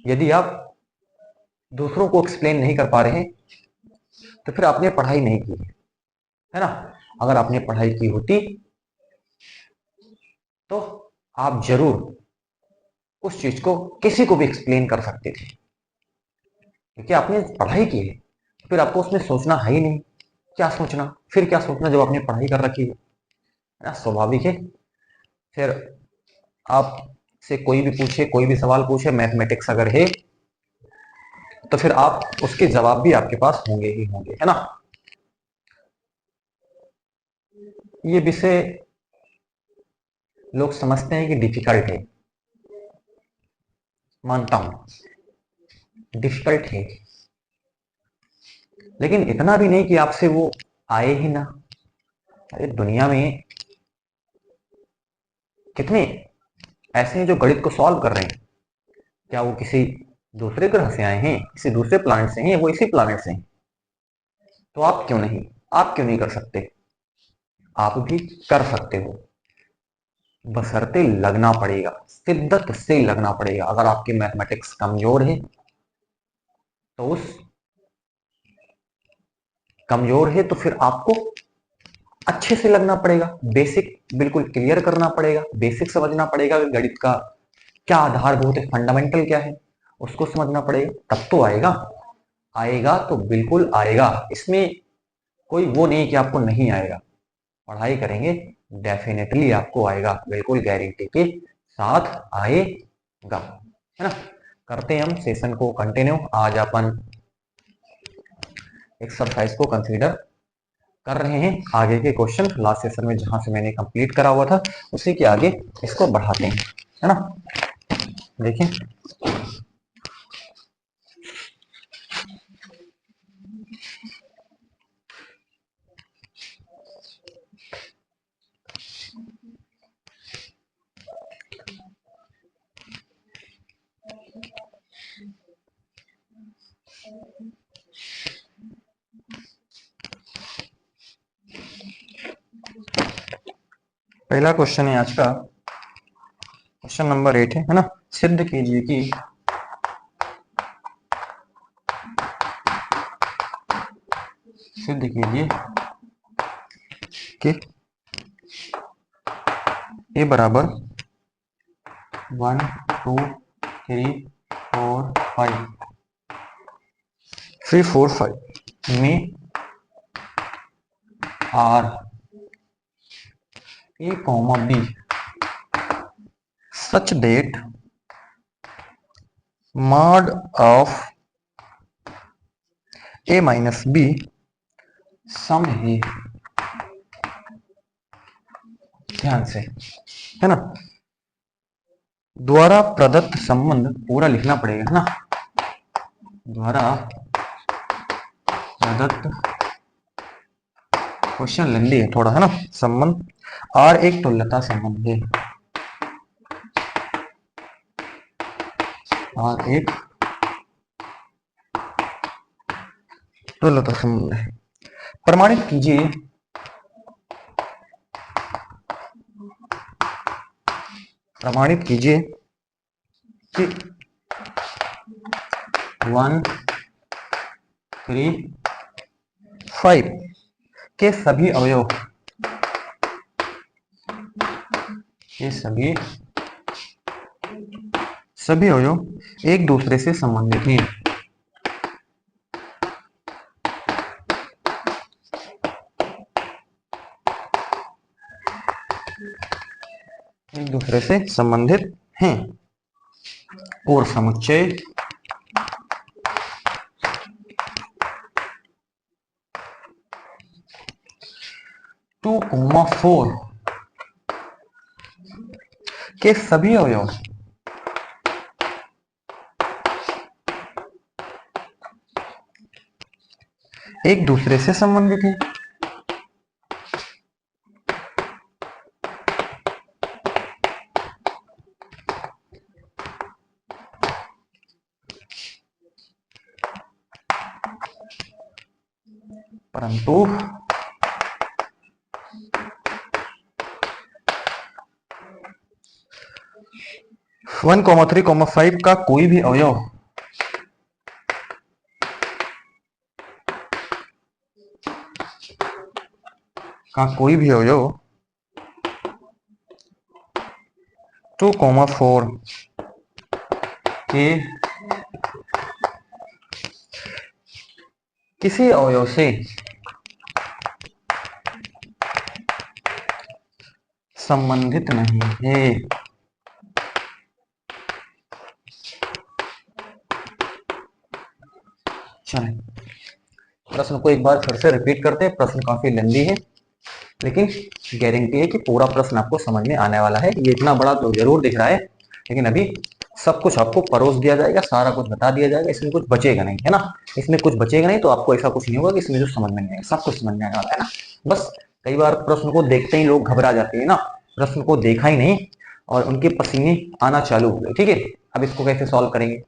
यदि आप दूसरों को एक्सप्लेन नहीं कर पा रहे हैं तो फिर आपने पढ़ाई नहीं की है ना। अगर आपने पढ़ाई की होती तो आप जरूर उस चीज को किसी को भी एक्सप्लेन कर सकते थे, क्योंकि आपने पढ़ाई की है। फिर आपको उसमें सोचना है ही नहीं। क्या सोचना, फिर क्या सोचना जब आपने पढ़ाई कर रखी है ना। स्वाभाविक है। फिर आपसे कोई भी पूछे, कोई भी सवाल पूछे मैथमेटिक्स अगर है तो फिर आप उसके जवाब भी आपके पास होंगे ही होंगे, है ना। ये विषय लोग समझते हैं कि डिफिकल्ट है, मानता हूं डिफिकल्ट है, लेकिन इतना भी नहीं कि आपसे वो आए ही ना। अरे दुनिया में कितने ऐसे हैं जो गणित को सॉल्व कर रहे हैं। क्या वो किसी दूसरे ग्रह से आए हैं, किसी दूसरे प्लानेट से हैं, वो इसी प्लानेट से हैं। तो आप क्यों नहीं, आप क्यों नहीं कर सकते। आप भी कर सकते हो, बशर्ते लगना पड़ेगा, शिद्दत से लगना पड़ेगा। अगर आपकी मैथमेटिक्स कमजोर है तो उस कमजोर है तो फिर आपको अच्छे से लगना पड़ेगा, बेसिक बिल्कुल क्लियर करना पड़ेगा, बेसिक समझना पड़ेगा कि गणित का क्या आधारभूत है, फंडामेंटल क्या है, उसको समझना पड़ेगा। तब तो आएगा। आएगा तो बिल्कुल आएगा, इसमें कोई वो नहीं कि आपको नहीं आएगा। पढ़ाई करेंगे डेफिनेटली आपको आएगा, बिल्कुल गारंटी के साथ आएगा, है ना। करते हैं हम सेशन को कंटिन्यू। आज अपन एक्सरसाइज को कंसीडर कर रहे हैं। आगे के क्वेश्चन लास्ट सेशन में जहां से मैंने कंप्लीट करा हुआ था उसी के आगे इसको बढ़ाते हैं, है ना। देखिए पहला क्वेश्चन है आज का, क्वेश्चन नंबर 8 है ना। सिद्ध कीजिए कि ए बराबर 1 2 3 4 5 3 4 5 में R A comma B such that mod of A minus B सम है। ध्यान से, है ना। द्वारा प्रदत्त संबंध पूरा लिखना पड़ेगा, है ना। द्वारा प्रदत्त, क्वेश्चन लेंदी है थोड़ा, है ना। संबंध आर एक तुल्यता संबंध है, आर एक तुल्यता संबंध है। प्रमाणित कीजिए कि 1 3 5 के सभी अवयव एक दूसरे से संबंधित हैं। एक दूसरे से संबंधित हैं और समुच्चय 2,4 के सभी अवयव एक दूसरे से संबंधित हैं। परंतु 1,3,5 का कोई भी अवयव का 2,4 के किसी अवयव से संबंधित नहीं है। चलें, प्रश्न को एक बार फिर से रिपीट करते हैं। प्रश्न काफी लंबी है, लेकिन गारंटी है कि पूरा प्रश्न आपको समझ में आने वाला है। ये इतना बड़ा तो जरूर दिख रहा है, लेकिन अभी सब कुछ आपको परोस दिया जाएगा, सारा कुछ बता दिया जाएगा, इसमें कुछ बचेगा नहीं, है ना। इसमें कुछ बचेगा नहीं, तो आपको ऐसा कुछ नहीं होगा कि इसमें जो समझ में नहीं आएगा, सब कुछ समझ में आने वाला है ना। बस कई बार प्रश्न को देखते ही लोग घबरा जाते हैं ना, प्रश्न को देखा ही नहीं और उनके पसीने आना चालू हो गए। ठीक है, अब इसको कैसे सॉल्व करेंगे?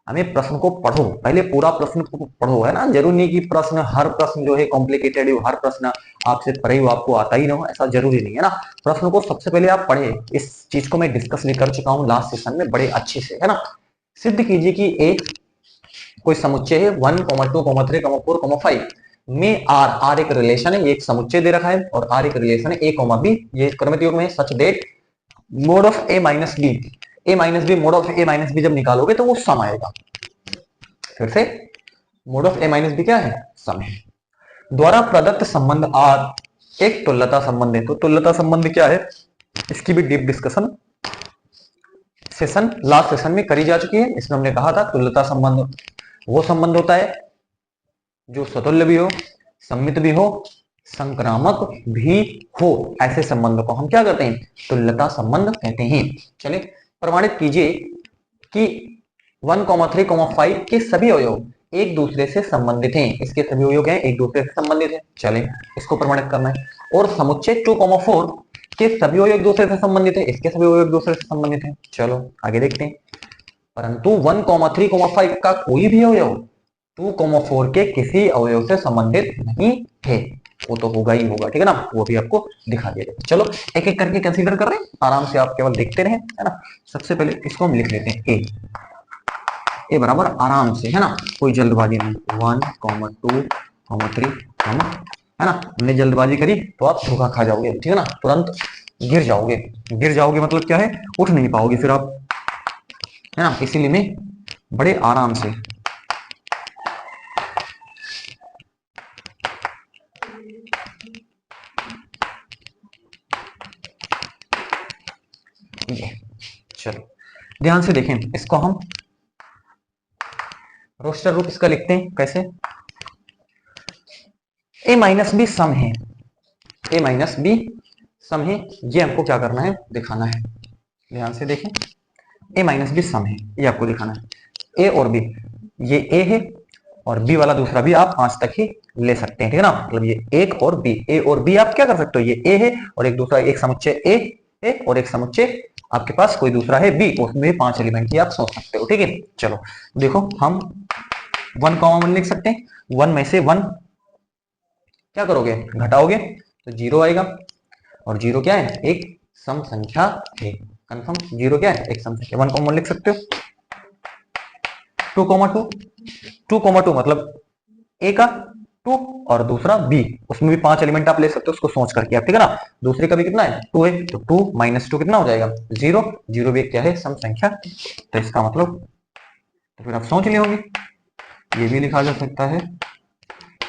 हमें प्रश्न को पढ़ो, पहले पूरा प्रश्न को पढ़ो, है ना। जरूरी नहीं कि प्रश्न, हर प्रश्न जो है कॉम्प्लिकेटेड हो, हर प्रश्न आपसे पढ़े हो आपको आता ही ना हो, ऐसा जरूरी नहीं है ना। प्रश्न को सबसे पहले आप पढ़े। इस चीज को मैं डिस्कस भी कर चुका हूँ लास्ट सेशन में बड़े अच्छे से, है ना। सिद्ध कीजिए कि एक कोई समुच्चय है 1, 2, 3, 4, 5 में आर एक रिलेशन है, ये एक समुच्चय दे रखा है और आर एक रिलेशन है a, b, ये क्रमित योग में है, such that mod of a minus B mod of a minus B जब निकालोगे तो वो सम आएगा। फिर से mod of a minus B क्या है? सम है। द्वारा प्रदत्त संबंध R एक तुल्यता संबंध है। तो तुल्यता संबंध क्या है, इसकी भी डीप डिस्कशन लास्ट सेशन में करी जा चुकी है। इसमें हमने कहा था तुल्यता संबंध वो संबंध होता है जो स्वतुल्य भी हो, सम्मित भी हो, संक्रामक भी हो। ऐसे संबंध को हम क्या कहते हैं? तुल्यता संबंध कहते हैं। चलिए प्रमाणित कीजिए कि 1, 3, 5 के सभी अवयव एक दूसरे से संबंधित हैं। इसके सभी अवयव हैं एक दूसरे से संबंधित हैं। चलें इसको प्रमाणित करना है। और समुच्चय 2, 4 के सभी अवयव एक दूसरे से संबंधित है, इसके सभी अवयव एक दूसरे से संबंधित हैं। चलो आगे देखते हैं। परंतु 1, 3, 5 का कोई भी अवयव 2, 4 के किसी अवयव से संबंधित नहीं है। वो तो होगा ही होगा, ठीक है ना, वो भी आपको दिखा दिया जाएगा। चलो एक एक करके कंसीडर कर रहे हैं, आराम से आप केवल देखते रहें, है ना। सबसे पहले इसको हम लिख लेते हैं ए बराबर आराम से, है ना, कोई जल्दबाजी नहीं। 1, 2, 3, है ना। हमने जल्दबाजी करी तो आप धोखा खा जाओगे, ठीक है ना, तुरंत गिर जाओगे मतलब क्या है, उठ नहीं पाओगे फिर आप, है ना। इसीलिए मैं बड़े आराम से चलो ध्यान से देखें, इसको हम रोस्टर रूप इसका लिखते हैं कैसे। a माइनस बी सम है, a माइनस बी सम है, ये हमको क्या करना है, दिखाना है। ध्यान से देखें, a माइनस बी सम है, ये आपको दिखाना है। a और b, ये a है और b वाला दूसरा भी आप 5 तक ही ले सकते हैं, ठीक है ना। मतलब ये एक और b, a और b आप क्या कर सकते हो, ये a है और एक दूसरा एक समुच्चय a है और एक समुच्चय आपके पास कोई दूसरा है b, उसमें 5 एलिमेंट ही आप सोच सकते हो, ठीक है। चलो देखो हम 1,1 लिख सकते हैं। 1 में से 1 क्या करोगे, घटाओगे तो 0 आएगा और 0 क्या है, एक सम संख्या है। कंफर्म, 0 क्या है, एक सम संख्या। 1,1 लिख सकते हो। 2,2 मतलब ए का 2 और दूसरा बी, उसमें भी 5 एलिमेंट आप ले सकते हो, उसको सोच करके आप, ठीक है ना। दूसरे का भी कितना है, 2 है, तो 2 - 2 कितना हो जाएगा, 0। 0 भी क्या है, सम संख्या। तो इसका मतलब, तो फिर आप सोच लिए होंगे, ये भी लिखा जा सकता है,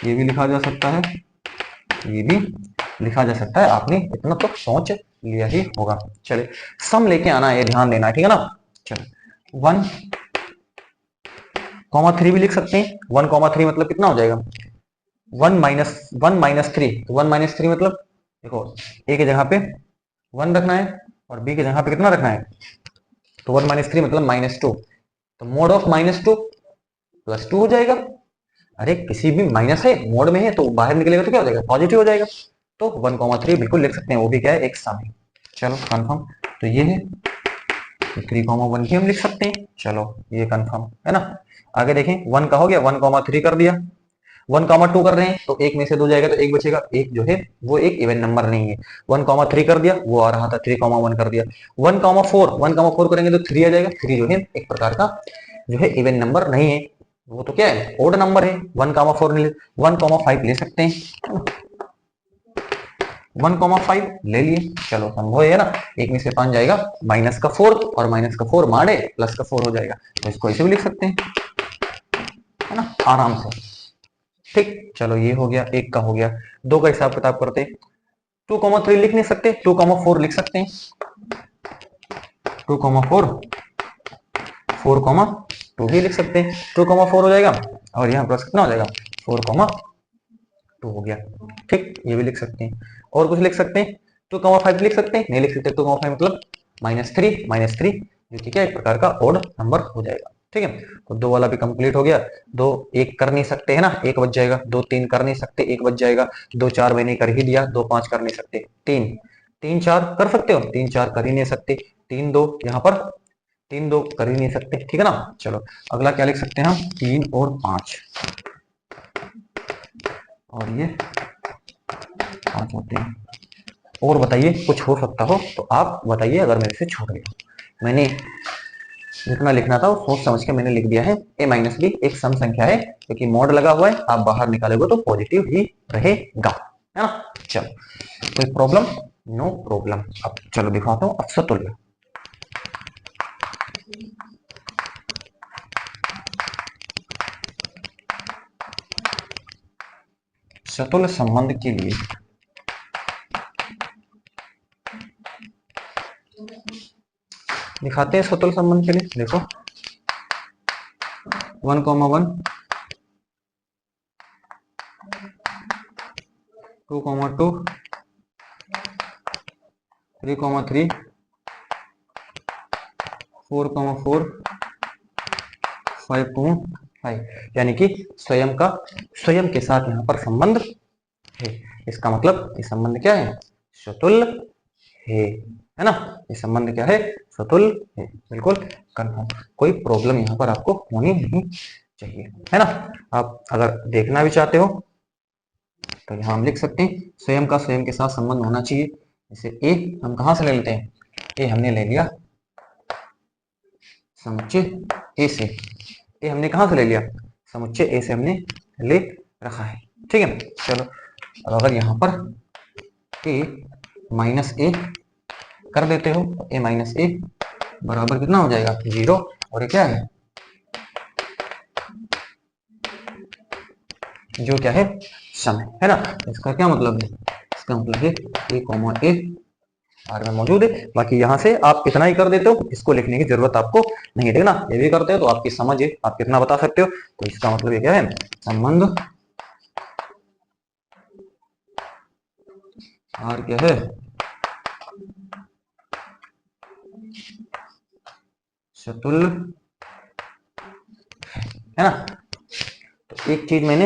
ये भी लिखा जा सकता है, ये भी लिखा जा सकता है। आपने इतना तो सोच लिया ही होगा। चलिए सम लेके आना है, ध्यान देना है, ठीक है ना। चलो 1,3 भी लिख सकते हैं। 1,3 मतलब कितना हो जाएगा, 1 - 3। तो 1 - 3 मतलब देखो, ए की जगह पे 1 रखना है और बी की जगह पे कितना रखना है, तो 1 - 3 मतलब -2। तो मोड ऑफ -2 +2 हो जाएगा। अरे किसी भी माइनस है, मोड में है, तो बाहर निकलेगा तो क्या हो जाएगा, पॉजिटिव हो जाएगा। तो 1,3 बिल्कुल लिख सकते हैं, वो भी क्या है, एक सम है। चलो कंफर्म, तो ये है। 3,1 भी हम लिख सकते हैं, चलो ये कंफर्म है ना। आगे देखें, 1 का हो गया, 1,3 कर दिया। 1,2 कर रहे हैं तो एक में से 2 जाएगा तो एक बचेगा, एक जो है वो एक इवन नंबर नहीं है। 1,3 कर दिया, वो आ रहा था 3,1 कर दिया। 1,4 करेंगे तो 3 आ जाएगा, 3 जो है एक प्रकार का जो है इवन नंबर नहीं है, वो तो क्या है, ओड नंबर है। 1,4 ले, 1,5 ले सकते हैं, 1,5 ले लिए, चलो संभव है ना, एक में से 5 जाएगा, -4 और -4 मारे +4 हो जाएगा, तो इसको ऐसे भी लिख सकते हैं, है ना, आराम से। ठीक, चलो ये हो गया, एक का हो गया। दो का हिसाब किताब करते, 2,3 लिख नहीं सकते, 2,4 लिख सकते हैं, 2,4, 4,2 भी लिख सकते हैं, 2,4 हो जाएगा, और यहाँ प्लस कितना हो जाएगा, 4,2 हो गया। ठीक, ये भी लिख सकते हैं। और कुछ लिख सकते हैं, 2,5 लिख सकते हैं, नहीं लिख सकते, 2,5 मतलब -3 जो कि क्या एक प्रकार का ओड नंबर हो जाएगा। ठीक है, तो 2 वाला भी कंप्लीट हो गया। 2 1 कर नहीं सकते है ना, 1 बच जाएगा। 2 3 कर नहीं सकते, 1 बच जाएगा। 2 4 मैंने कर ही दिया, 2 5 कर नहीं सकते, 3 4 कर सकते हो, 3 4 कर ही नहीं सकते, 3 2 यहाँ पर 3 2 कर ही नहीं सकते। ठीक है ना, चलो अगला क्या लिख सकते हैं हम, 3 और 5, और ये 5 होते हैं। और बताइए कुछ हो सकता हो तो आप बताइए, अगर मेरे से छूट गया। मैंने जितना लिखना था वो सोच समझ के मैंने लिख दिया है। a-b एक सम संख्या है, क्योंकि मॉड लगा हुआ है, आप बाहर निकालोगे तो पॉजिटिव ही रहेगा, है ना। चलो कोई प्रॉब्लम, नो प्रॉब्लम। अब चलो दिखाता हूँ अब सतुल्य। सतुल्य संबंध के लिए दिखाते हैं, सतुल्य संबंध के लिए देखो 1,1 2,2 3,3 4,4 5,5, यानी कि स्वयं के साथ यहाँ पर संबंध है। इसका मतलब ये संबंध क्या है, सतुल्य है ना। ये संबंध क्या है, सतुल्य है, बिल्कुल कंफर्म। कोई प्रॉब्लम यहाँ पर आपको होनी नहीं चाहिए, है ना। आप अगर देखना भी चाहते हो तो यहाँ हम लिख सकते हैं, स्वयं का स्वयं के साथ संबंध होना चाहिए। जैसे ए हम कहाँ से ले लेते हैं, ए हमने ले लिया समुच्चय ए से। ए हमने कहाँ से ले लिया, समुच्चय ए से हमने ले रखा है। ठीक है, चलो अब अगर यहाँ पर ए माइनस ए कर देते हो तो ए माइनस ए बराबर कितना हो जाएगा, 0। और ये क्या है, जो क्या है, सम है ना। इसका क्या मतलब है, इसका मतलब है ए कॉमा ए आर में मौजूद है। बाकी यहाँ से आप इतना ही कर देते हो, इसको लिखने की जरूरत आपको नहीं है, देखना ये भी करते हो तो आपकी समझ है, आप कितना बता सकते हो। तो इसका मतलब ये क्या है, संबंध आर क्या है, सतुल्य है ना। तो एक चीज मैंने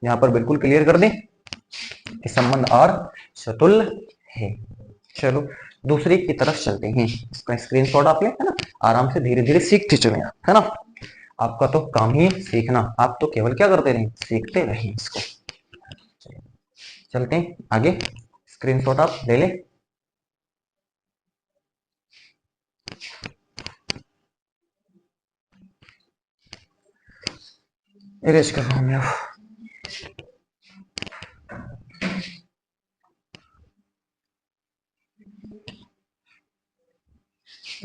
यहाँ पर बिल्कुल क्लियर कर दी कि संबंध आर सतुल्य है। चलो दूसरे की तरफ चलते हैं, इसका स्क्रीनशॉट आप ले, है ना, आराम से धीरे धीरे सीखते चले, है ना। आपका तो काम ही सीखना, आप तो केवल क्या करते रहे, सीखते रहे इसको। चलते हैं आगे, स्क्रीनशॉट आप ले ले। इरेज कर रहा हूं मैं।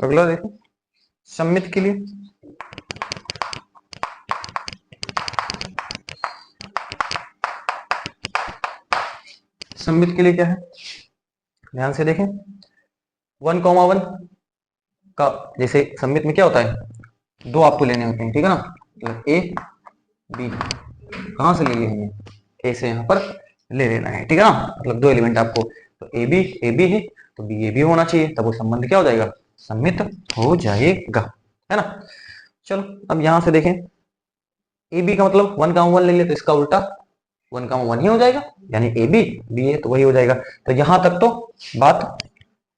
अगला देखो, सम्मित के लिए क्या है, ध्यान से देखें। 1,1 का जैसे सम्मित में क्या होता है, 2 आपको लेने होते हैं, ठीक है ना। मतलब ए बी कहां से ले लिए हैं, ए से यहाँ पर ले लेना है, ठीक है ना। मतलब 2 एलिमेंट आपको, तो ए बी है तो बी ए बी होना चाहिए, तब वो संबंध क्या हो जाएगा, सम्मित हो जाएगा, है ना। चलो अब यहां से देखें, ए बी का मतलब 1,1 ले लिया तो इसका उल्टा 1,1 ही हो जाएगा, यानी ए बी बी है तो वही हो जाएगा। तो यहां तक तो बात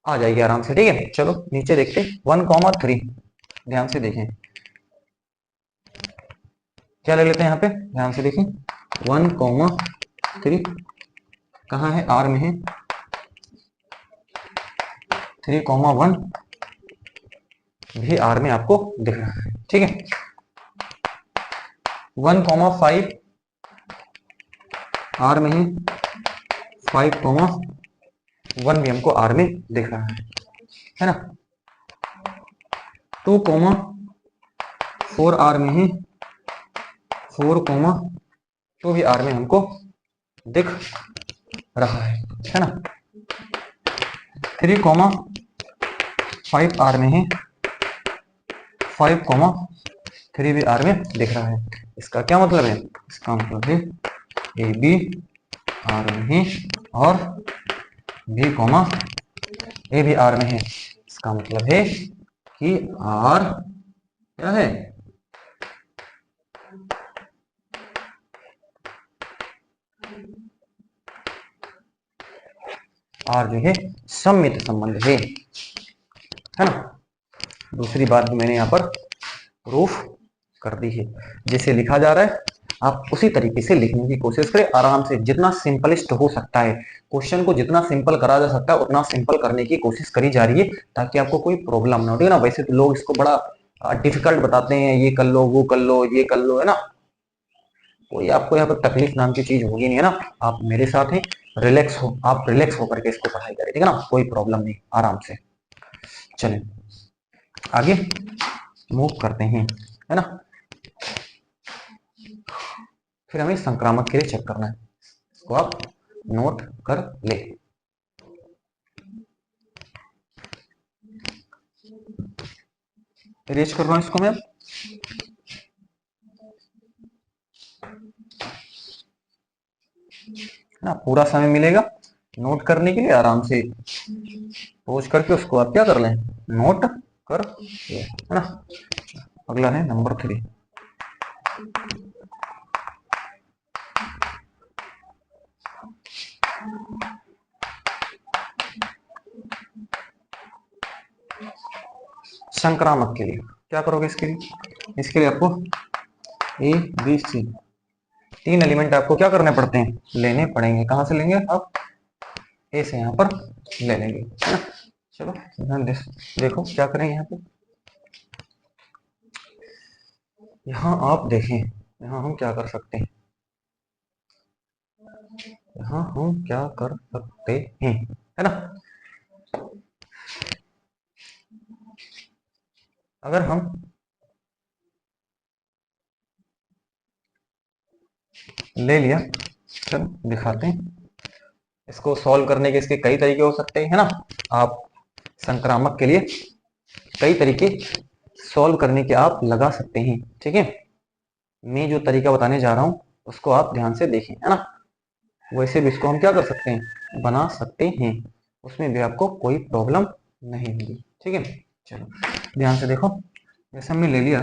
आ जाएगी आराम से, ठीक है। चलो नीचे देखते 1,3, ध्यान से देखें, क्या ले लेते हैं यहाँ पे, ध्यान से देखिए 1,3 कहाँ है, आर में है, 3,1 भी आर में आपको दिख रहा है, ठीक है। 1,5 आर में है, 5,1 भी हमको आर में दिख रहा है ना। 2,4 आर में है, 4,2 भी आर में हमको दिख रहा है ना। 3,5 आर में है, 5,3 भी आर में दिख रहा है। इसका क्या मतलब है, इसका मतलब है ए बी आर में है और बी कॉमा ए भी आर में है। इसका मतलब है कि आर क्या है, आर जो है सममित संबंध है ना। दूसरी बात भी मैंने यहाँ पर प्रूफ कर दी है। जैसे लिखा जा रहा है आप उसी तरीके से लिखने की कोशिश करें, आराम से, जितना सिंपलिस्ट हो सकता है, क्वेश्चन को जितना सिंपल करा जा सकता है उतना सिंपल करने की कोशिश करी जा रही है, ताकि आपको कोई प्रॉब्लम ना हो, ठीक है ना। वैसे तो लोग इसको बड़ा डिफिकल्ट बताते हैं, ये कर लो, वो कर लो, ये कर लो, है ना। कोई आपको यहाँ पर तकलीफ नाम की चीज होगी नहीं, है ना। आप मेरे साथ हैं, रिलैक्स हो, आप रिलैक्स होकर के इसको पढ़ाई करें, ठीक है ना, कोई प्रॉब्लम नहीं, आराम से। चलें आगे मूव करते हैं, है ना। फिर हमें संक्रामक के लिए चेक करना है, इसको आप नोट कर ले। इरेज कर रहा हूं इसको मैं, ना पूरा समय मिलेगा नोट करने के लिए, आराम से पोज करके उसको आप क्या कर लें, नोट कर ले, है ना। अगला है नंबर 3। संक्रामक के लिए क्या करोगे, इसके लिए आपको ए बी सी 3 एलिमेंट आपको क्या करने पड़ते हैं, लेने पड़ेंगे। कहां से लेंगे आप, ए से यहाँ पर ले लेंगे, है ना। चलो देखो क्या करेंगे यहाँ पे, यहाँ आप देखें, यहाँ हम क्या कर सकते हैं, यहाँ हम क्या कर सकते हैं, है ना। अगर हम ले लिया, चलो दिखाते हैं इसको सॉल्व करने के, इसके कई तरीके हो सकते हैं, है ना। आप संक्रामक के लिए कई तरीके सॉल्व करने के आप लगा सकते हैं, ठीक है। मैं जो तरीका बताने जा रहा हूं उसको आप ध्यान से देखें, है ना। वैसे भी इसको हम क्या कर सकते हैं, बना सकते हैं, उसमें भी आपको कोई प्रॉब्लम नहीं होगी, ठीक है। चलो ध्यान से देखो, जैसे हमने ले लिया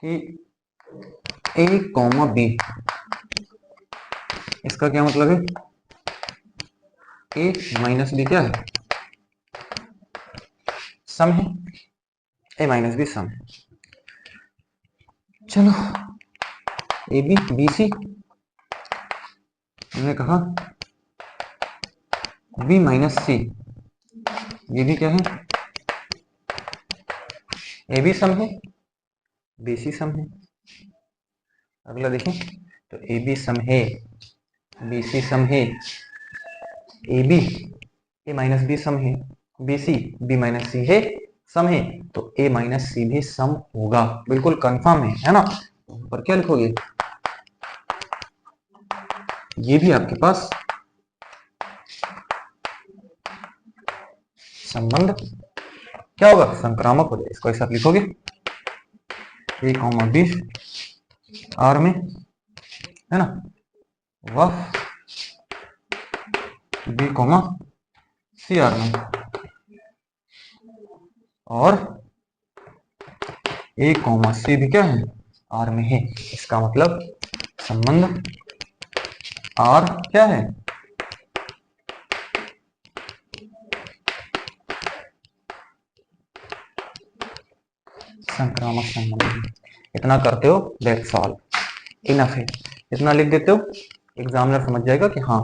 कि ए कॉमा बी, इसका क्या मतलब है, ए माइनस बी क्या है, सम है, ए माइनस बी सम है। चलो ए बी बी सी, हमने कहा बी माइनस सी, ये भी क्या है, ए बी सम है, बी सी सम है। अगला देखें तो ए बी सम है, बी सी सम है, A B A minus B सम है, B C B minus C है, सम है, तो ए माइनस सी भी सम होगा, बिल्कुल कंफर्म है ना। पर क्या लिखोगे, ये भी आपके पास संबंध क्या होगा, संक्रामक हो जाए, इसको ऐसा लिखोगे ए कॉमा बी आर में, है ना, वह बी कॉमा सी आर में, और ए कॉमा सी भी क्या है, आर में है। इसका मतलब संबंध आर क्या है, संक्रामक संबंध। इतना करते हो, दैट्स ऑल, इनफ है। इतना लिख देते हो, एग्जामिनर समझ जाएगा कि हाँ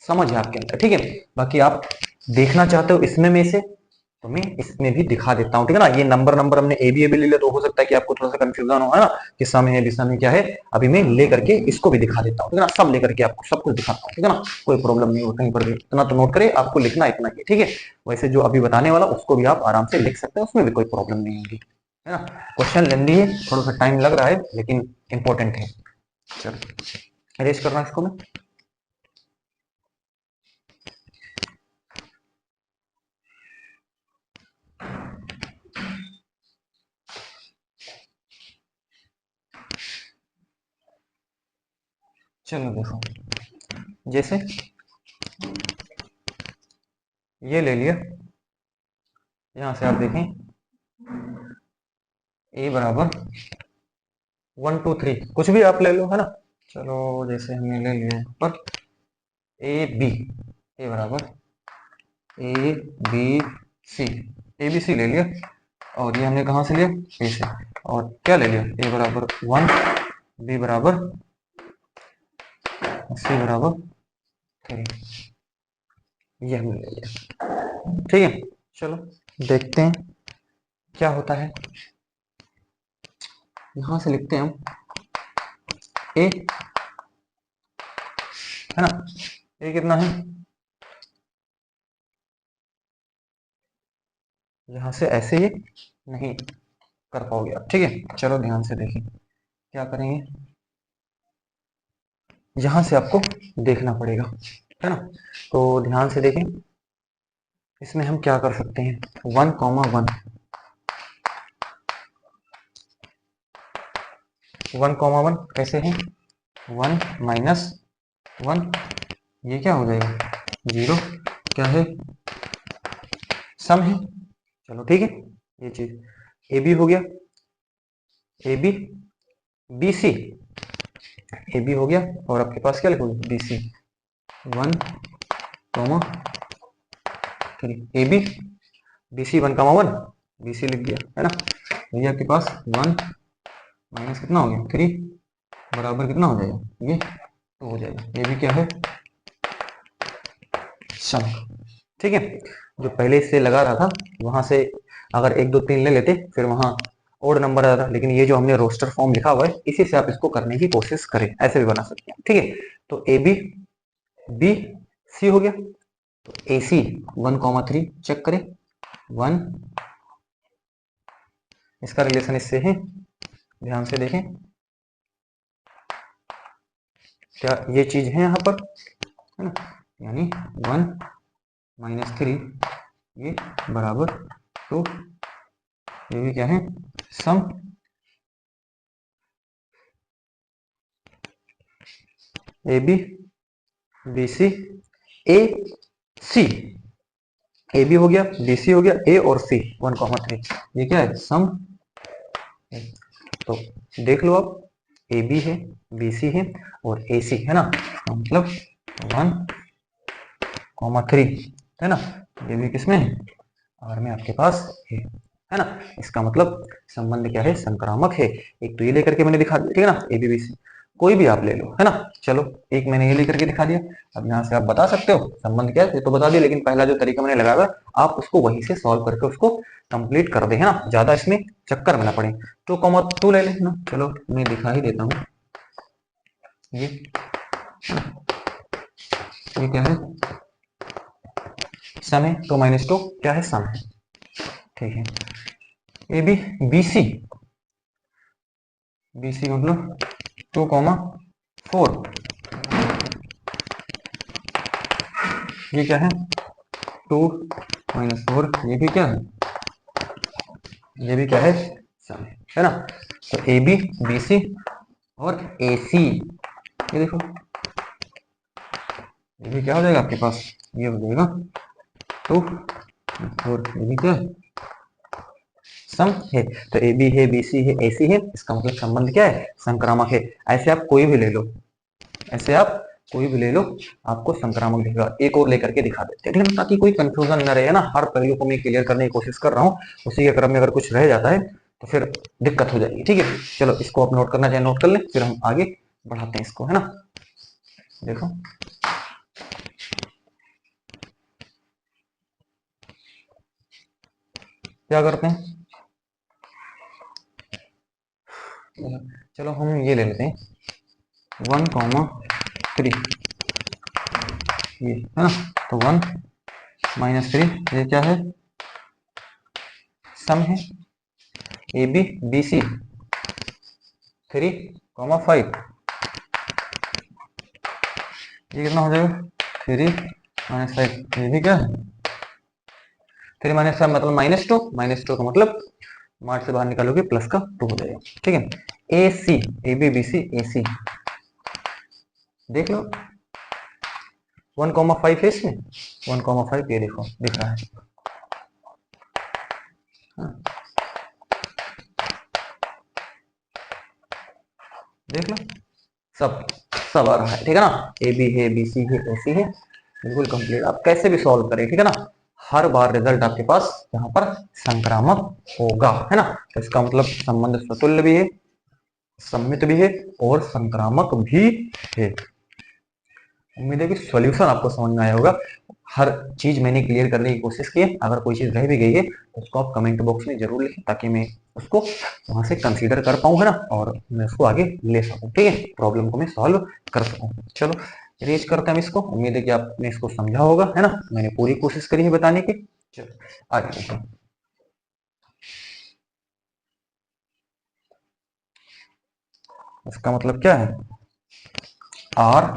समझ है आपके अंदर, ठीक है। बाकी आप देखना चाहते हो इसमें में से, तो मैं इसमें भी दिखा देता हूँ, ठीक है ना। ये नंबर ले लिया तो हो सकता है कि आपको थोड़ा सा कंफ्यूजन हो, है ना, कि समय है विषम है क्या है। अभी मैं लेकर के इसको भी दिखा देता हूँ, ठीक है ना, सब लेकर के आपको सब कुछ दिखाता हूँ, ठीक है ना। कोई प्रॉब्लम नहीं हो कहीं पर भी, इतना तो नोट करे, आपको लिखना इतना ही, ठीक है। वैसे जो अभी बताने वाला उसको भी आप आराम से लिख सकते हैं, उसमें भी कोई प्रॉब्लम नहीं होगी, है ना। क्वेश्चन लेंदी है, थोड़ा सा टाइम लग रहा है, लेकिन इंपॉर्टेंट है। चलो अरेज करना इसको मैं। चलो देखो, जैसे ये ले लिया, यहां से आप देखें ए बराबर 1 2 3, कुछ भी आप ले लो, है ना। चलो जैसे हमने ले लिया यहाँ पर ए बी, ए बराबर A B C, A B C ले लिया, और ये हमने कहाँ से लिया, ए से। और क्या ले लिया, ए बराबर 1, बी बराबर, सी बराबर 3, ये हमने ले लिया, ठीक है। चलो देखते हैं क्या होता है। यहां से लिखते हैं हम ए, है ना। ए कितना है, यहां से ऐसे ये नहीं कर पाओगे आप, ठीक है। चलो ध्यान से देखें क्या करेंगे, यहां से आपको देखना पड़ेगा, है ना। तो ध्यान से देखें, इसमें हम क्या कर सकते हैं, 1 1, 1 1 कैसे है, 1 माइनस 1, ये क्या हो जाएगा 0, क्या है सम है। चलो ठीक है, ये चीज ए बी हो गया, A B B C, A B हो गया, और आपके पास क्या लिखोगे B C, 1 3, A B B C 1 1, B C लिख दिया, है ना। ये आपके पास 1 माइनस कितना हो गया 3, बराबर कितना हो जाएगा, ये 2 हो जाएगा। ये भी क्या है सम, ठीक है। जो पहले से लगा रहा था वहां से अगर 1 2 3 ले लेते, फिर वहां ओड नंबर आ रहा था, लेकिन ये जो हमने रोस्टर फॉर्म लिखा हुआ है इसी से आप इसको करने की कोशिश करें, ऐसे भी बना सकते हैं, ठीक है। तो ए बी बी सी हो गया, तो ए सी 1 3 चेक करें, 1, इसका रिलेशन इससे है, ध्यान से देखें क्या ये चीज है यहाँ पर, है ना, यानी 1 -3 ये बराबर 2, ये भी क्या है sum, A B B C A C, A B हो गया, बी सी हो गया, ए और सी 1 3, ये क्या है सम। तो देख लो आप, ए बी है, बी सी है और ए सी है ना, मतलब 1 3, है ना। ये भी किसमें है, आर में आपके पास है ना। इसका मतलब संबंध क्या है, संक्रामक है। एक तो ये लेकर के मैंने दिखा दिया, ठीक है ना, ए बी बी सी, कोई भी आप ले लो, है ना। चलो एक मैंने ये लेकर के दिखा दिया, अब यहाँ से आप बता सकते हो संबंध क्या है, तो बता दिया, लेकिन पहला जो तरीका मैंने लगाया आप उसको वहीं से सॉल्व करके उसको कंप्लीट कर दे, है ना, ज्यादा इसमें चक्कर में ना पड़े। 2 2 ले लेना, चलो मैं दिखा ही देता हूँ। ये क्या है सम है, 2 - 2 क्या है सम है, ठीक है। A B B C, B C मतलब 2 4, ये क्या है 2 -4, ये भी क्या है, ये भी क्या है सम है ना। तो ए बी बी सी और ए सी, ये देखो ये भी क्या हो जाएगा आपके पास, ये हो जाएगा 2 4, ये भी क्या है सम है। तो ए बी है, बी सी है, ए सी है, इसका मतलब संबंध क्या है संक्रामक है। ऐसे आप कोई भी ले लो, ऐसे आप कोई भी ले लो, आपको संक्रामक दिखेगा। एक और लेकर के दिखा देते हैं, ठीक है, ताकि कोई कंफ्यूजन न रहे, ना। हर पहलू को मैं क्लियर करने की कोशिश कर रहा हूँ, उसी के क्रम में अगर कुछ रह जाता है तो फिर दिक्कत हो जाएगी। ठीक है, चलो इसको आप नोट करना चाहे नोट कर लें, फिर हम आगे बढ़ाते हैं इसको, है ना। देखो क्या करते हैं, चलो हम ये ले लेते हैं 1,3, ये है ना। तो 1 - 3 ये क्या है, सम है ए बी बी सी 3,5, ये कितना हो जाएगा 3 - 5, ये भी क्या है 3 - 5 मतलब -2, -2 का मतलब मार्च से बाहर निकालोगे प्लस का 2 हो जाएगा। ठीक है, ए C A B B C A सी देख लो 1,5 है इसमें, 1,5 ये देखो दिख रहा है। हाँ, देख लो सब सब आ रहा है। ठीक है ना, ए बी है बी सी है ए सी है, बिल्कुल कंप्लीट। आप कैसे भी सॉल्व करें, ठीक है ना, हर बार रिजल्ट आपके पास यहाँ पर संक्रामक होगा, है ना। तो इसका मतलब संबंध स्वतुल्य भी है, सम्मित भी है और संक्रामक भी है। उम्मीद है कि सॉल्यूशन आपको समझ में आया होगा। हर चीज मैंने क्लियर करने की कोशिश की है। अगर कोई चीज रह भी गई है तो उसको आप कमेंट बॉक्स में जरूर लिखें, ताकि मैं उसको वहां से कंसीडर कर पाऊँ, है ना, और मैं उसको आगे ले सकूं। ठीक है, प्रॉब्लम को मैं सॉल्व कर सकूं। चलो रेज करते हैं हम इसको। उम्मीद है कि आपने इसको समझा होगा, है ना। मैंने पूरी कोशिश करी है बताने की। चलो आगे देखते हैं। इसका मतलब क्या है, आर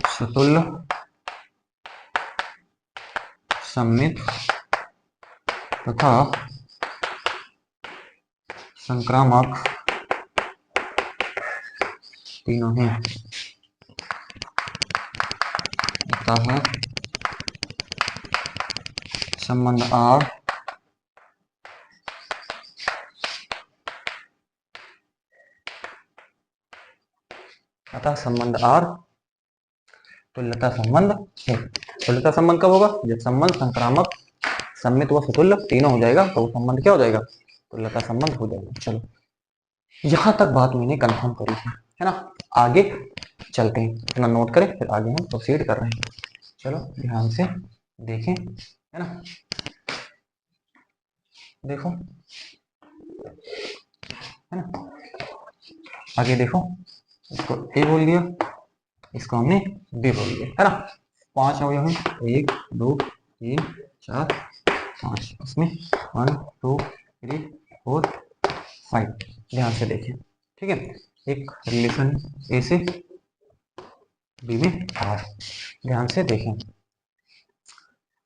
सुतुल्य सम्मित तथा संक्रामक तीनों हैं, अतः संबंध आर तुल्यता संबंध है। तुल्यता संबंध कब होगा, जब संबंध संक्रामक सम्मित व सुतुल्य तीनों हो जाएगा, तो वो संबंध क्या हो जाएगा, तुल्यता संबंध हो जाएगा। चलो यहां तक बात मैंने कंफर्म करी है ना। आगे चलते हैं, अपना नोट करें, फिर आगे हम प्रोसीड कर रहे हैं। चलो ध्यान से देखें, है ना। देखो, है ना, आगे देखो, इसको ए बोल दिया, इसको हमने बी बोल दिया, है ना। 5 हो गए, 1 2 3 4 5, इसमें 1 2 3 4 5। ध्यान से देखें, ठीक है। एक रिलेशन ए से बी में आर, ध्यान से देखें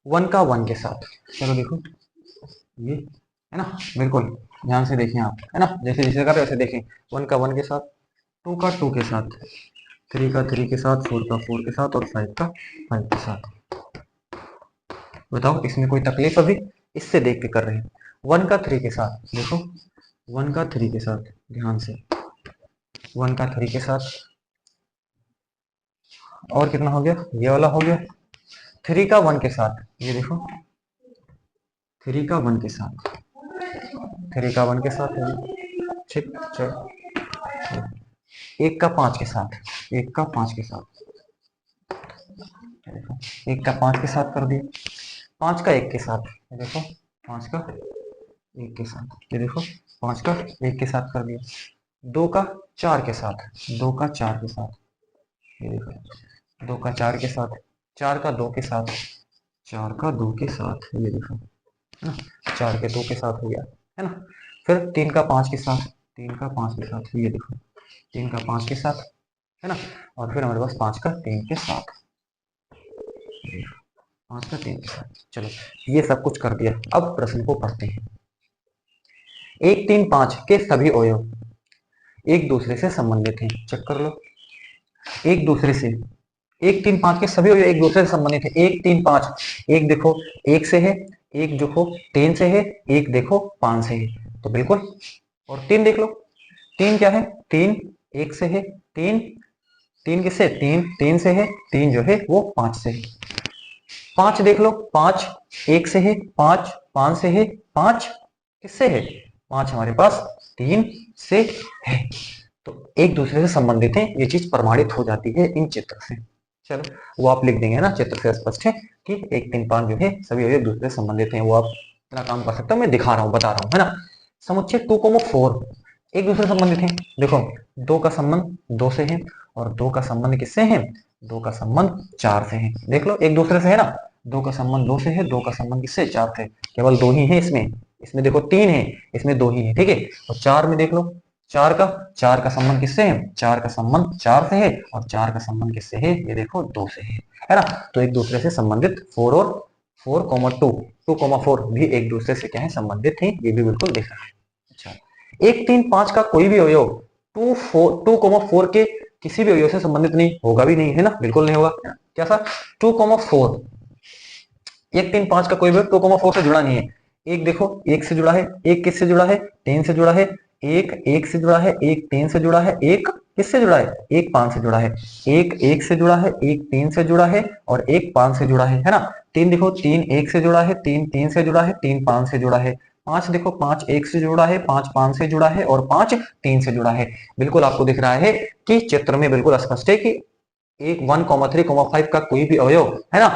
1 का 1 के साथ। चलो देखो ये, है ना, बिल्कुल ध्यान से देखें आप, है ना, जैसे जैसे कर रहे वैसे देखें। 1 का 1 के साथ, 2 का 2 के साथ, 3 का 3 के साथ, 4 का 4 के साथ और 5 का 5 के साथ। बताओ इसमें कोई तकलीफ अभी, इससे देख के कर रहे हैं। 1 का 3 के साथ देखो, 1 का 3 के साथ ध्यान से, 1 का 3 के साथ, और कितना हो गया, ये वाला हो गया। 3 का 1 के साथ, ये देखो 3 का 1 के साथ, 3 का 1 के साथ है, ठीक। चलो 1 का 5 के साथ, 1 का 5 के साथ, 1 का 5 के साथ कर दिया। 5 का 1 के साथ, ये देखो 5 का 1 के साथ, ये देखो 5 का 1 के साथ कर दिया। 2 का 4 के साथ, 2 का 4 के साथ, ये देखो 2 का 4 के साथ, 4 का 2 के साथ, 4 का 2 के साथ, ये देखो, है ना, 4 के 2 के साथ हो गया, है ना। फिर 3 का 5 के साथ, 3 का 5 के साथ, ये देखो 3 का 5 के साथ, है ना। और फिर हमारे पास 5 का 3 के साथ, 5 का 3 के साथ। चलो ये सब कुछ कर दिया, अब प्रश्न को पढ़ते हैं। 1 3 5 के सभी अवयव एक दूसरे से संबंधित हैं, चेक कर लो। एक दूसरे से, 1 3 5 के सभी अवयव एक दूसरे से संबंधित है। 1 3 5, एक देखो 1 से है, एक देखो 3 से है, एक देखो 5 से है, तो बिल्कुल। और 3 देख लो, 3 क्या है, 3 1 से है, 3 3 किससे, 3 3 से है, 3 जो है वो 5 से है। 5 देख लो, 5 1 से है, 5 5 से है, 5 किससे है, 5 हमारे पास 3 से है। तो एक दूसरे से संबंधित है, ये चीज प्रमाणित हो जाती है इन चित्र से। चलो वो आप लिख देंगे ना, चित्र से स्पष्ट है कि 1 3 5 जो है सभी एक दूसरे से संबंधित हैं। वो आप इतना काम कर सकते हो, मैं दिखा रहा हूँ, बता रहा हूँ, है ना। समुच्चय 2,4 एक दूसरे से संबंधित है। देखो 2 का संबंध 2 से है और 2 का संबंध किससे है, 2 का संबंध 4 से है। देख लो एक दूसरे से है ना, 2 का संबंध 2 से है, 2 का संबंध किससे, 4 से। केवल 2 ही है इसमें, इसमें देखो 3 है, इसमें 2 ही है, ठीक है। और 4 में देख लो, 4 का संबंध किससे है, 4 का संबंध 4 से है और 4 का संबंध किससे है, ये देखो 2 से है ना। तो एक दूसरे से संबंधित 4 और 4,2 2,4 भी एक दूसरे से क्या है, संबंधित है, ये भी बिल्कुल देखा है। अच्छा, 1 3 5 का कोई भी अवयव 2,4 के किसी भी अवयव से संबंधित नहीं होगा, भी नहीं है ना, बिल्कुल नहीं होगा। क्या सा 2,4 1 3 5 का कोई भी 2,4 से जुड़ा नहीं है। एक देखो 1 से जुड़ा है, एक किससे जुड़ा है, 3 से जुड़ा है, एक 1 से जुड़ा है, एक 3 से जुड़ा है, एक किससे जुड़ा है, एक 5 से जुड़ा है, एक 1 से जुड़ा है, एक 3 से जुड़ा है और एक 5 से जुड़ा है ना। 3 देखो 3 1 से जुड़ा है, 3 3 से जुड़ा है, 3 5 से जुड़ा है। 5 देखो 5 1 से जुड़ा है, 5 5 से जुड़ा है और 5 3 से जुड़ा है। बिल्कुल आपको दिख रहा है कि चित्र में बिल्कुल स्पष्ट है कि एक 1,3,5 का कोई भी अवयव है ना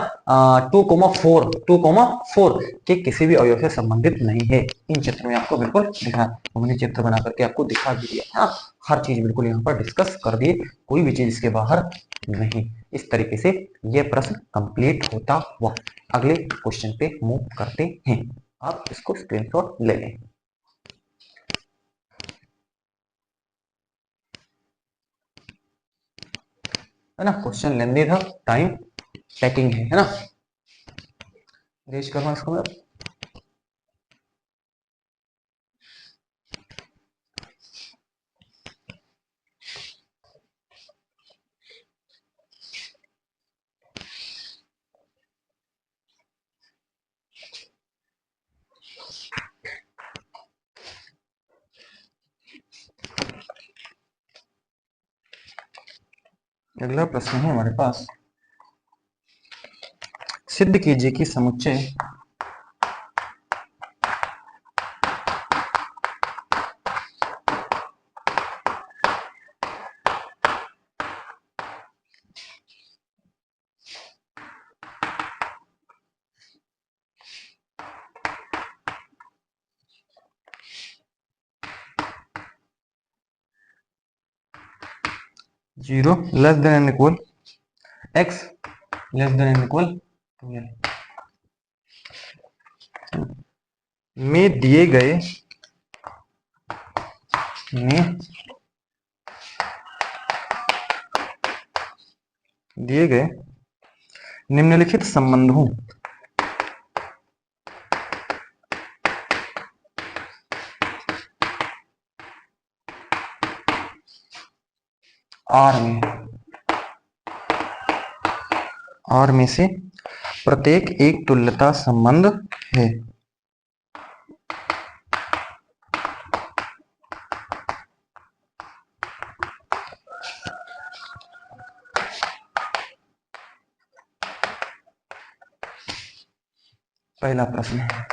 2,4 के किसी भी अवयव से संबंधित नहीं है। इन चित्र में आपको बिल्कुल दिखा, हमने चित्र बना करके आपको दिखा भी दिया, हाँ हर चीज बिल्कुल यहाँ पर डिस्कस कर दिए, कोई भी चीज इसके बाहर नहीं। इस तरीके से ये प्रश्न कंप्लीट होता हुआ अगले क्वेश्चन पे मूव करते हैं। आप इसको स्क्रीनशॉट ले लें, है ना। क्वेश्चन लेंदी था, टाइम टेकिंग है ना। रेज करना इसको मैं, अगला प्रश्न है हमारे पास, सिद्ध कीजिए कि समुच्चय zero less than and equal x less than and equal में दिए गए में दिए गए निम्नलिखित संबंधों आर में से प्रत्येक एक तुल्यता संबंध है। पहला प्रश्न है,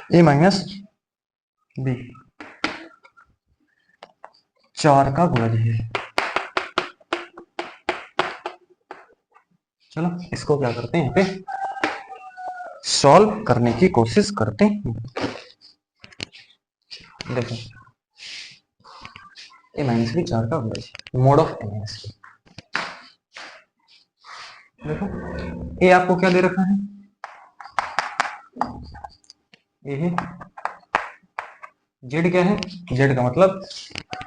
ए माइनस बी 4 का गुणज है। चलो इसको क्या करते हैं, यहाँ पे सॉल्व करने की कोशिश करते हैं। देखो ए माइनस बी 4 का गुणज, mod of A minus B. देखो ए आपको क्या दे रखा है, ए है, जेड क्या है, जेड का मतलब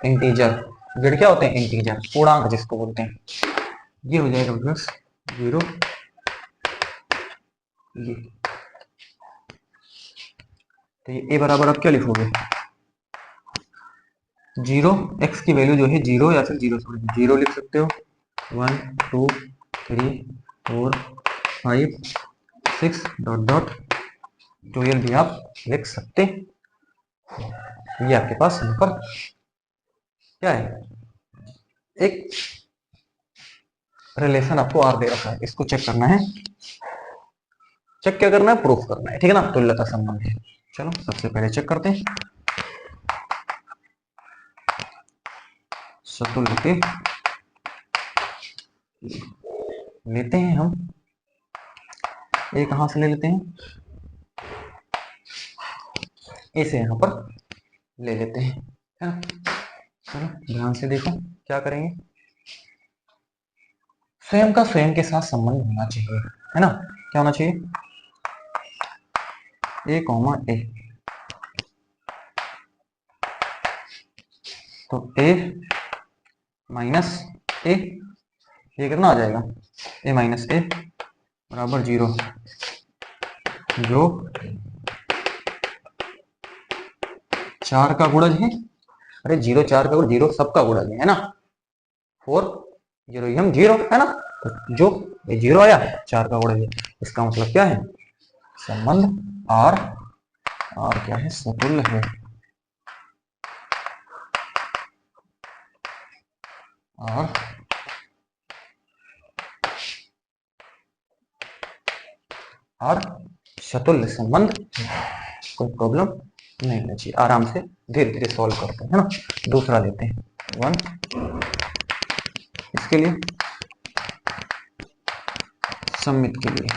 इंटीजर, जेड क्या होते हैं, इंटीजर, पूर्णांक जिसको बोलते हैं। ये हो जाएगा प्लस 0, ये तो ये ए बराबर आप क्या लिखोगे, जीरो, एक्स की वैल्यू जो है जीरो या फिर जीरो लिख सकते हो, 1 2 3 4 5 6 डॉट डॉट 12 भी आप लिख सकते हो। ये आपके पास यहाँ पर क्या है, एक रिलेशन आपको आर दे रखा है, इसको चेक करना है। चेक क्या करना है, प्रूफ करना है, ठीक है ना, तुल्यता संबंध है। चलो सबसे पहले चेक करते हैं, सतुल्य लेते हैं हम, ये कहां से ले लेते हैं, इसे यहां पर ले लेते हैं, है ना। चलो ध्यान से देखो क्या करेंगे, स्वयं का स्वयं के साथ संबंध होना चाहिए, है ना। क्या होना चाहिए, ए कॉमा ए, तो ए माइनस ए, ये कितना आ जाएगा, ए माइनस ए बराबर 0, जो 4 का गुणज है। अरे 0 4 का गुणज, 0 सबका गुणज है ना, 4 0 हम 0 है ना, तो जो ये 0 आया 4 का गुणज है, इसका मतलब क्या है, संबंध आर, आर क्या है, सतुल्य है, और और सतुल्य संबंध, कोई प्रॉब्लम नहीं होना चाहिए, आराम से धीरे धीरे सॉल्व करते हैं, है ना। दूसरा लेते हैं 1, इसके लिए सममित के लिए,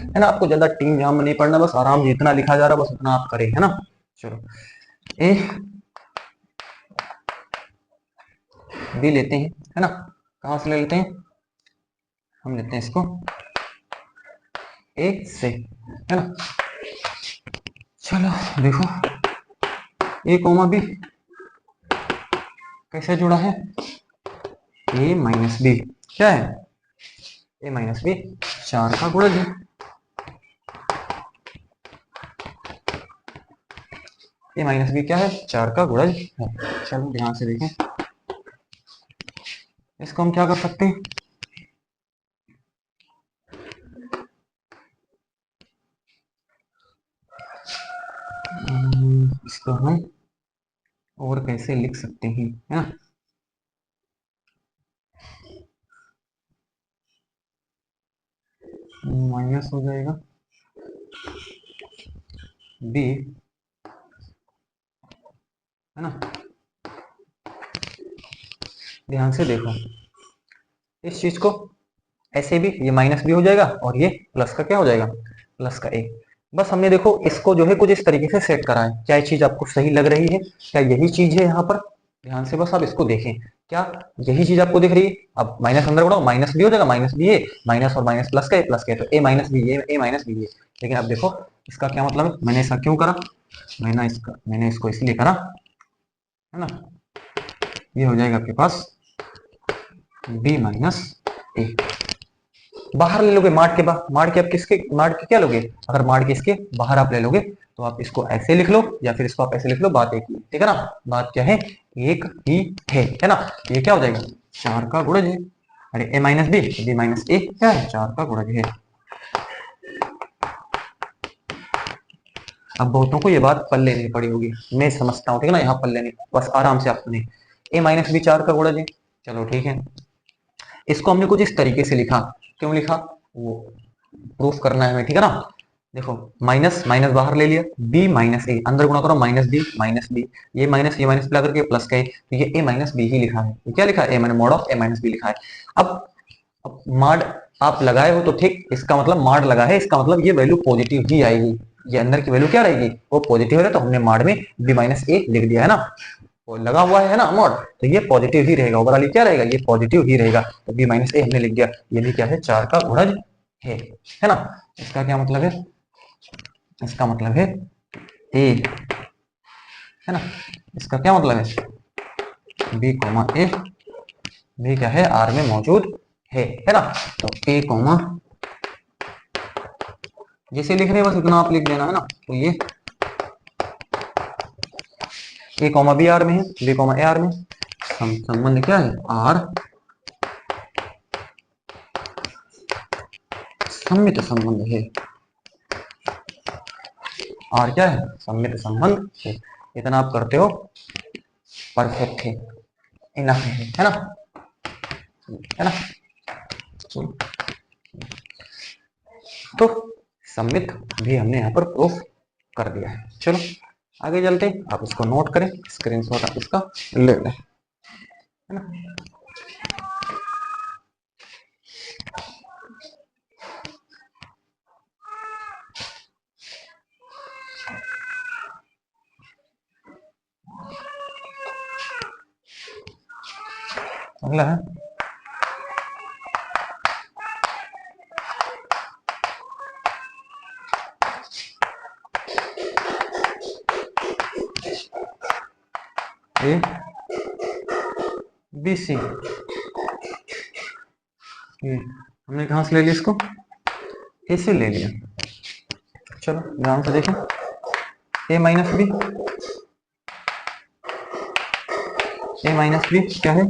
है ना, आपको ज्यादा टीम जाम में नहीं पढ़ना, बस आराम से जितना लिखा जा रहा है बस उतना आप करें, है ना। चलो ए बी लेते हैं, है ना, कहां से ले लेते हैं, हम लेते हैं इसको ए से, है ना। चलो देखो ए कोमा बी कैसे जुड़ा है, ए माइनस बी क्या है, ए माइनस बी 4 का गुणज है, ए माइनस बी क्या है, 4 का गुणज है। चलो ध्यान से देखें, इसको हम क्या कर सकते हैं, इसको हम और कैसे लिख सकते हैं, है ना। माइनस हो जाएगा बी, है ना। ध्यान से देखो इस चीज को, ऐसे भी ये माइनस बी हो जाएगा और ये प्लस का क्या हो जाएगा, प्लस का ए। बस हमने देखो इसको जो है कुछ इस तरीके से सेट करा है, क्या ये चीज आपको सही लग रही है, क्या यही चीज है यहाँ पर, ध्यान से बस आप इसको देखें, क्या यही चीज आपको दिख रही है। अब माइनस अंदर बढ़ाओ, माइनस बी हो जाएगा, माइनस बी ए, माइनस और माइनस प्लस का ए, प्लस का ए, तो ए minus B A minus B ए। लेकिन अब देखो इसका क्या मतलब है, मैंने ऐसा क्यों करा, मैंने इसको इसलिए करा, है ना। ये हो जाएगा आपके पास बी माइनस ए, बाहर ले लोगे मार्ट के बाहर, मार्ट के आप किसके, मार्ट के क्या लोगे, अगर मार्ट के इसके बाहर आप ले लोगे तो आप इसको ऐसे लिख लो या फिर इसको आप ऐसे लिख लो, बात एक ही, ठीक है ना। बात क्या है, एक ही है ना। ये क्या हो जाएगा, 4 का गुणज है, अरे ए माइनस बी, बी माइनस ए क्या है, 4 का गुणज है। अब बहुतों को ये बात पल्ले नहीं पड़ी होगी, मैं समझता हूँ, ठीक है ना, यहाँ पल्ले नहीं, बस आराम से आप सुने, ए माइनस बी 4 का गुणज है। चलो ठीक है, इसको हमने कुछ इस तरीके से लिखा, क्यों लिखा वो प्रूफ करना है हमें, ठीक है ना। देखो माइनस माइनस बाहर ले लिया, बी माइनस ए अंदर गुणा करो, माइनस बी, ये माइनस मिला करके प्लस का ए, तो ये ए माइनस बी ही लिखा है, तो क्या लिखा है, A minus mod of A minus B लिखा है। अब माड आप लगाए हो तो ठीक, इसका मतलब माड लगा है, इसका मतलब ये वैल्यू पॉजिटिव ही आएगी, ये अंदर की वैल्यू क्या रहेगी, वो पॉजिटिव है, तो हमने माड में बी माइनस ए लिख दिया है ना, वो लगा हुआ है ना मॉड, तो ये पॉजिटिव ही रहेगा, ओवरऑल क्या रहेगा, ये पॉजिटिव ही रहेगा, तो बी माइनस ए हमने लिख दिया, ये भी क्या है, 4 का गुणज है ना। इसका क्या मतलब है, इसका मतलब है ए, है ना, इसका क्या मतलब है, बी कोमा ए, बी क्या है, आर में मौजूद है ना। तो ए कोमा, जैसे लिख रहे हैं बस इतना आप लिख देना, है ना। तो ये ए कॉमा बी आर में है, बी कॉमा ए आर में। संबंध क्या है? आर सममित संबंध है। आर क्या है? सममित संबंध है। इतना आप करते हो, परफेक्ट है, इनफ है ना, है ना। तो सममित भी हमने यहाँ पर प्रूफ कर दिया है। चलो आगे चलते हैं, आप इसको नोट करें, स्क्रीनशॉट आप इसका ले लें, है ना। अगला है ए बी सी। हमने कहां से ले लिया इसको? ए से ले लिया। चलो ध्यान से देखें, ए minus B, A minus B क्या है?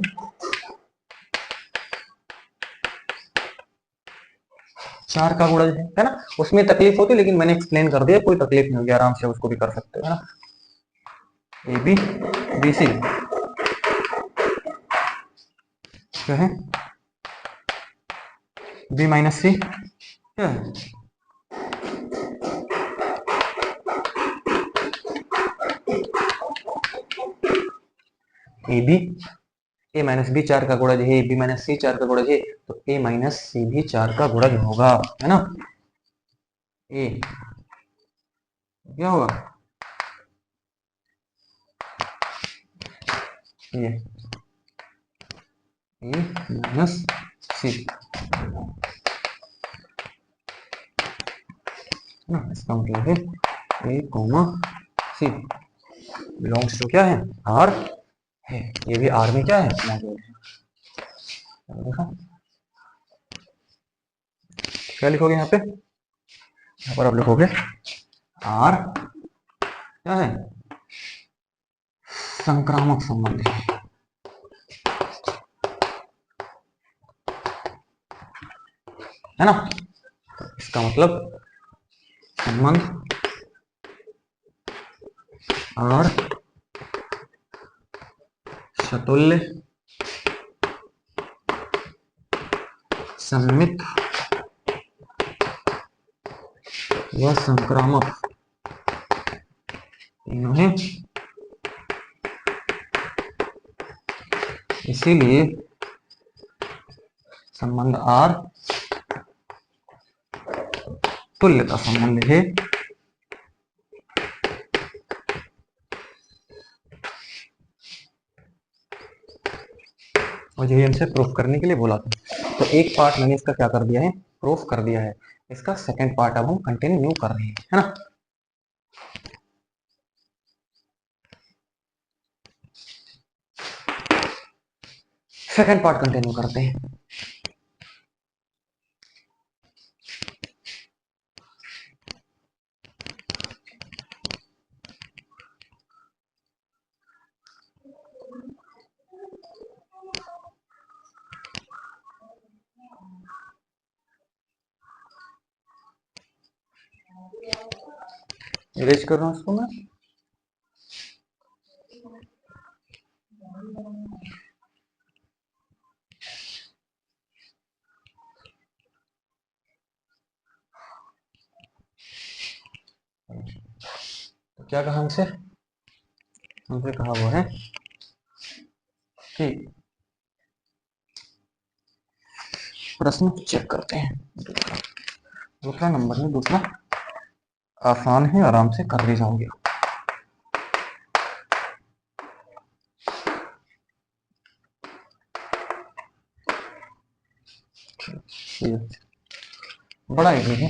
चार का गुणज है ना। उसमें तकलीफ होती, लेकिन मैंने एक्सप्लेन कर दिया, कोई तकलीफ नहीं होगी, आराम से उसको भी कर सकते हो, है ना। ए बी बी सी क्या है? बी माइनस सी क्या है? A B, A minus B चार का गुणज है, बी माइनस सी चार का गुणज है, तो ए माइनस सी भी चार का गुणज होगा, है ना। ए क्या होगा? ये ए माइनस सी ना, इसका मतलब है ए कॉमा सी बिलोंग्स टू क्या है? आर है। ये भी आर में क्या है? मौजूद है। देखा क्या लिखोगे यहाँ पे? यहाँ पर आप लिखोगे आर क्या है? संक्रामक संबंध है ना। इसका मतलब संबंध आर सतुल्य सममित व संक्रामक तीनों है, इसीलिए संबंध आर तुल्यता संबंध है। और यही हमसे प्रूफ करने के लिए बोला था। तो एक पार्ट मैंने इसका क्या कर दिया है? प्रूफ कर दिया है। इसका सेकंड पार्ट अब हम कंटिन्यू कर रहे हैं, है ना। सेकंड पार्ट कंटिन्यू करते हैं। इरेज कर रहा हूं इसको मैं। तो क्या कहा हमसे? हमसे कहा वो है कि प्रश्न चेक करते हैं। दूसरा नंबर है, दूसरा आसान है, आराम से कर भी जाओगे। बड़ा इजी है,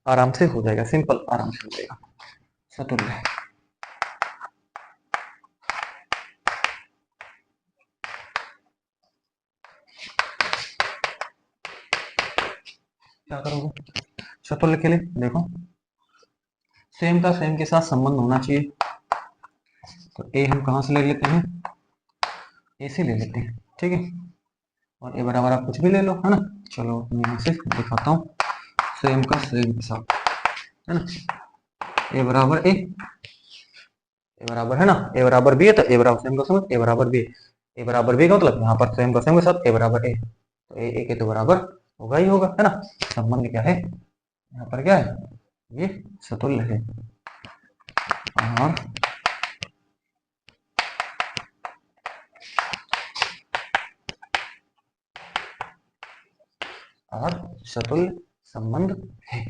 आराम से हो जाएगा, सिंपल, आराम से हो जाएगा। सतुल्य क्या करोगे? सतुल्य के लिए देखो, सेम का सेम के साथ संबंध होना चाहिए। तो ए हम कहाँ से ले लेते हैं, ए से ले लेते हैं, ठीक है। और ए बराबर आप कुछ भी ले लो, है ना। चलो मैं यहाँ से दिखाता हूँ सेम का सेम के साथ, है ना। ए बराबर ए, ए बराबर है ना, ए बराबर बी है तो ए बराबर सेम का सेम, ए बराबर बी, ए बराबर बी का मतलब यहाँ पर सेम का सेम के साथ ए बराबर ए, तो ए के तो बराबर होगा ही होगा, है ना। संबंध क्या है यहाँ पर, क्या है, ये सतुल्य है। और सतुल्य संबंध है,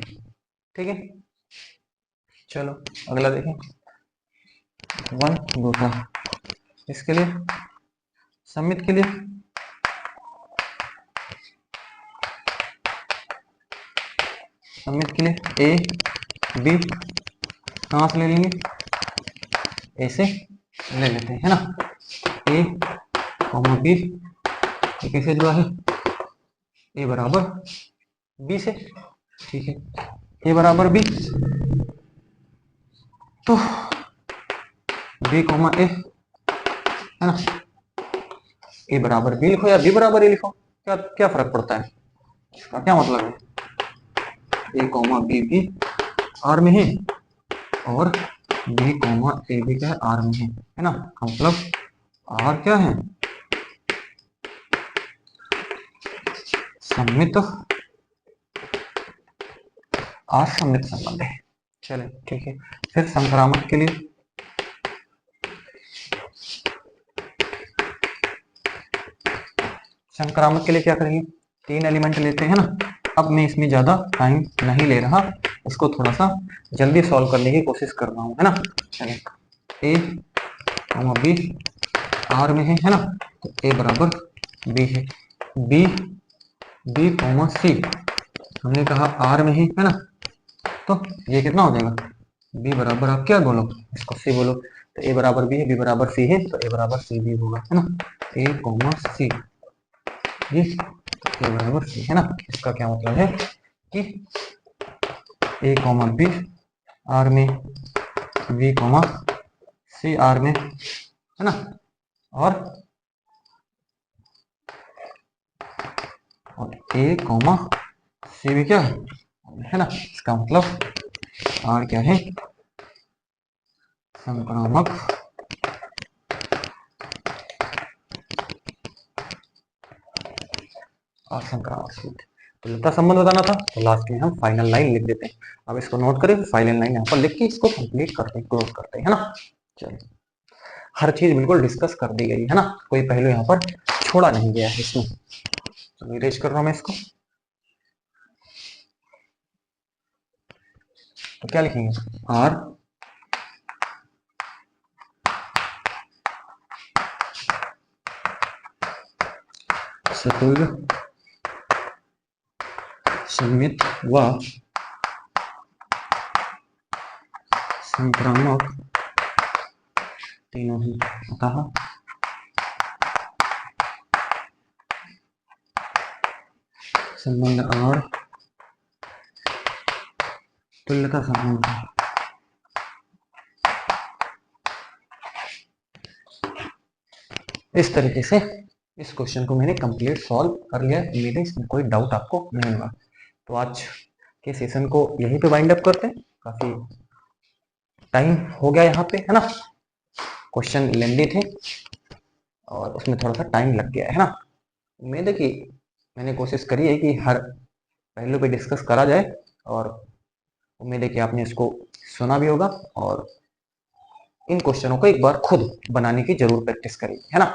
ठीक है। चलो अगला देखें, वन दूसरा, इसके लिए सममित के लिए ए बी कहाँ से ले लेंगे, ए से ले लेते हैं, है ना। ए कॉमा बी कैसे जुड़ा है, ए बराबर बी से, ठीक है। ए बराबर बी, तो बी कॉमा ए, है ना। ए बराबर बी लिखो या बी बराबर ए लिखो, क्या क्या फर्क पड़ता है, इसका क्या मतलब है। ए कॉमा बी भी आर में है और बी कॉमा ए भी क्या है, आर में है ना। मतलब आर क्या है, सममित, असममित संबंध है। चले ठीक है। फिर संक्रामक के लिए क्या करेंगे, 3 एलिमेंट लेते हैं ना। अब मैं इसमें ज्यादा टाइम नहीं ले रहा, इसको थोड़ा सा जल्दी सॉल्व करने की कोशिश कर रहा हूँ, है ना। चलिए ए कॉमा बी आर में है ना, तो ए बराबर बी है, बी बी कॉमा सी हमने कहा आर में है ना, तो ये कितना हो जाएगा, बी बराबर आप क्या बोलो, इसको सी बोलो, तो ए बराबर बी है, बी बराबर सी है, तो ए बराबर सी भी होगा, है ना। ए कॉमा सी, ये ए बराबर सी, है ना। इसका क्या मतलब है कि ए कॉमा बी आर में, बी कॉमा सी आर में, है ना। और ए कॉमा सी भी क्या है ना। इसका मतलब आर क्या है, संक्रामक और संक्रामक सूत्र। तो लता संबंध बताना था, तो लास्ट में हम फाइनल लाइन लिख देते हैं। अब इसको नोट करें, फाइनल लाइन यहाँ पर लिख के इसको कंप्लीट करते हैं, क्लोज करते हैं, है ना। चलिए हर चीज बिल्कुल डिस्कस कर दी गई है ना, कोई पहलू यहाँ पर छोड़ा नहीं गया है इसमें। तो इरेज कर रहा हूं मैं इसको, तो क्या लिखेंगे, आर सतुल्य सममित व संक्रामक तीनों ही, अतः संबंध आर तुल्यता संबंध। इस तरीके से इस क्वेश्चन को मैंने कंप्लीट सॉल्व कर लिया। उम्मीद है इसमें कोई डाउट आपको नहीं होगा। तो आज के सेशन को यहीं पे वाइंड अप करते हैं, काफी टाइम हो गया यहाँ पे, है ना। क्वेश्चन लेंदी थे और उसमें थोड़ा सा टाइम लग गया है ना। उम्मीद है कि मैंने कोशिश करी है कि हर पहलू पे डिस्कस करा जाए, और उम्मीद है कि आपने इसको सुना भी होगा और इन क्वेश्चनों को एक बार खुद बनाने की जरूर प्रैक्टिस करें, है ना।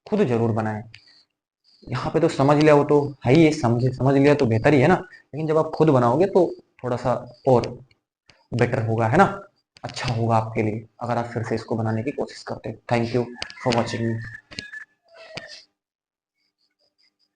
खुद जरूर बनाएं। यहाँ पे तो समझ लिया वो तो है ही, समझ लिया तो बेहतर ही है ना, लेकिन जब आप खुद बनाओगे तो थोड़ा सा और बेटर होगा, है ना। अच्छा होगा आपके लिए अगर आप फिर से इसको बनाने की कोशिश करते हैं। Thank you for watching.